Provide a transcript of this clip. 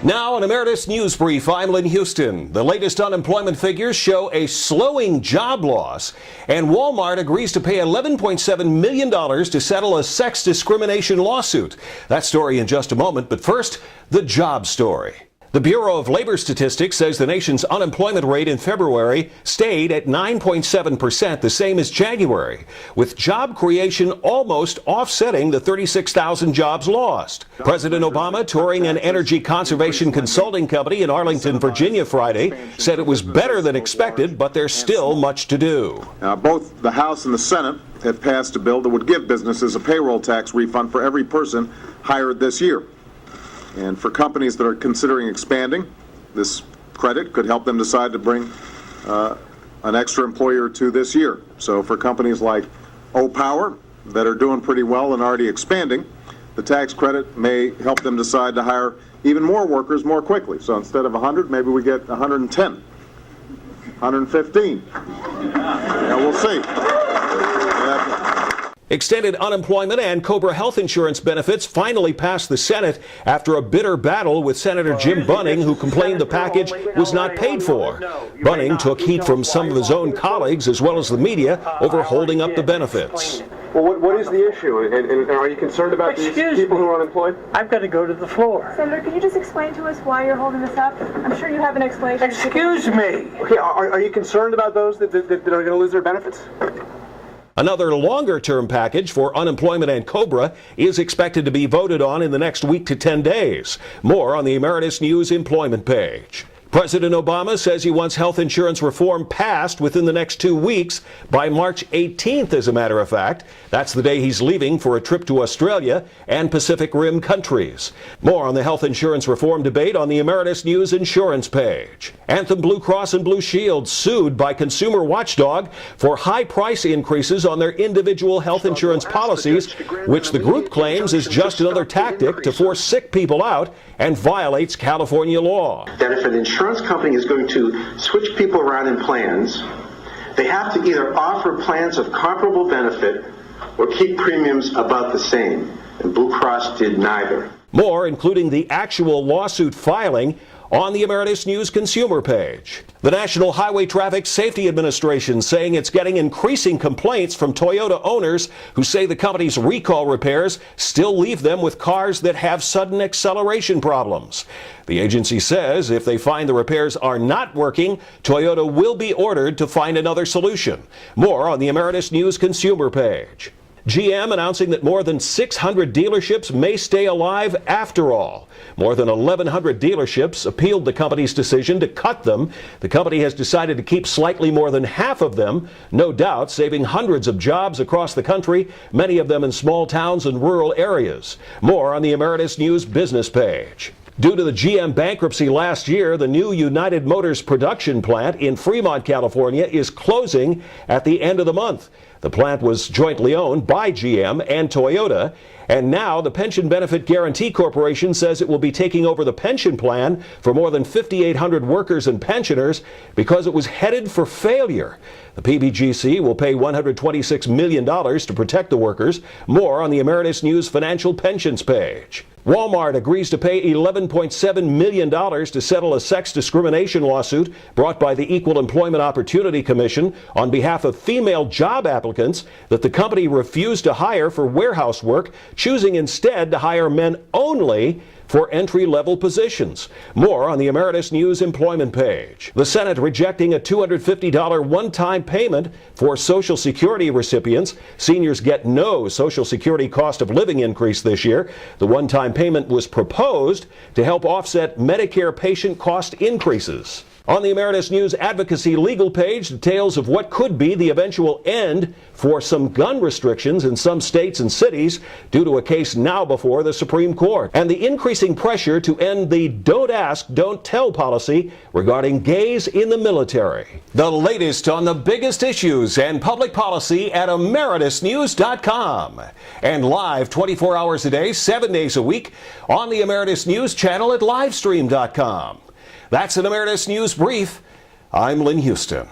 Now, an Emeritus Newsbrief, I'm Lynn Houston. The latest unemployment figures show a slowing job loss, and Wal-Mart agrees to pay $11.7 million to settle a sex discrimination lawsuit. That story in just a moment, but first, the job story. The Bureau of Labor Statistics says the nation's unemployment rate in February stayed at 9.7%, the same as January, with job creation almost offsetting the 36,000 jobs lost. President Obama, touring an energy conservation consulting company in Arlington, Virginia Friday, said it was better than expected, but there's still much to do. Both the House and the Senate have passed a bill that would give businesses a payroll tax refund for every person hired this year. And for companies that are considering expanding, this credit could help them decide to bring an extra employee or two this year. So for companies like O-Power that are doing pretty well and already expanding, the tax credit may help them decide to hire even more workers more quickly. So instead of 100, maybe we get 110, 115. We'll see. Extended unemployment and COBRA health insurance benefits finally passed the Senate after a bitter battle with Senator Jim Bunning, who complained the package was not paid for. Bunning took heat from some of his own colleagues as well as the media over holding up the benefits. Well, what is the issue? And are you concerned about these people who are unemployed? I've got to go to the floor. Senator, can you just explain to us why you're holding this up? I'm sure you have an explanation. Excuse me. Okay, are you concerned about those that are going to lose their benefits? Another longer-term package for unemployment and COBRA is expected to be voted on in the next week to 10 days. More on the Emeritus News employment page. President Obama says he wants health insurance reform passed within the next 2 weeks, by March 18th, as a matter of fact. That's the day he's leaving for a trip to Australia and Pacific Rim countries. More on the health insurance reform debate on the Emeritus News insurance page. Anthem Blue Cross and Blue Shield sued by consumer watchdog for high price increases on their individual health insurance policies, which the group claims is just another tactic to force sick people out and violates California law. That if an insurance company is going to switch people around in plans, they have to either offer plans of comparable benefit or keep premiums about the same. And Blue Cross did neither. More, including the actual lawsuit filing, on the Emeritus News consumer page. The National Highway Traffic Safety Administration saying it's getting increasing complaints from Toyota owners who say the company's recall repairs still leave them with cars that have sudden acceleration problems. The agency says if they find the repairs are not working, Toyota will be ordered to find another solution. More on the Emeritus News consumer page. GM announcing that more than 600 dealerships may stay alive after all. More than 1,100 dealerships appealed the company's decision to cut them. The company has decided to keep slightly more than half of them, no doubt saving hundreds of jobs across the country, many of them in small towns and rural areas. More on the Emeritus News business page. Due to the GM bankruptcy last year, the new United Motors production plant in Fremont, California is closing at the end of the month. The plant was jointly owned by GM and Toyota, and now the Pension Benefit Guaranty Corporation says it will be taking over the pension plan for more than 5,800 workers and pensioners because it was headed for failure. The PBGC will pay $126 million to protect the workers. More on the Emeritus News financial pensions page. Wal-Mart agrees to pay $11.7 million to settle a sex discrimination lawsuit brought by the Equal Employment Opportunity Commission on behalf of female job applicants that the company refused to hire for warehouse work, choosing instead to hire men only for entry-level positions. More on the Emeritus News employment page. The Senate rejecting a $250 one-time payment for Social Security recipients. Seniors get no Social Security cost of living increase this year. The one-time payment was proposed to help offset Medicare patient cost increases. On the Emeritus News advocacy legal page, details of what could be the eventual end for some gun restrictions in some states and cities due to a case now before the Supreme Court, and the increasing pressure to end the don't ask, don't tell policy regarding gays in the military. The latest on the biggest issues and public policy at emeritusnews.com, and live 24 hours a day, 7 days a week on the Emeritus News channel at livestream.com. That's an Emeritus News Brief. I'm Lynn Houston.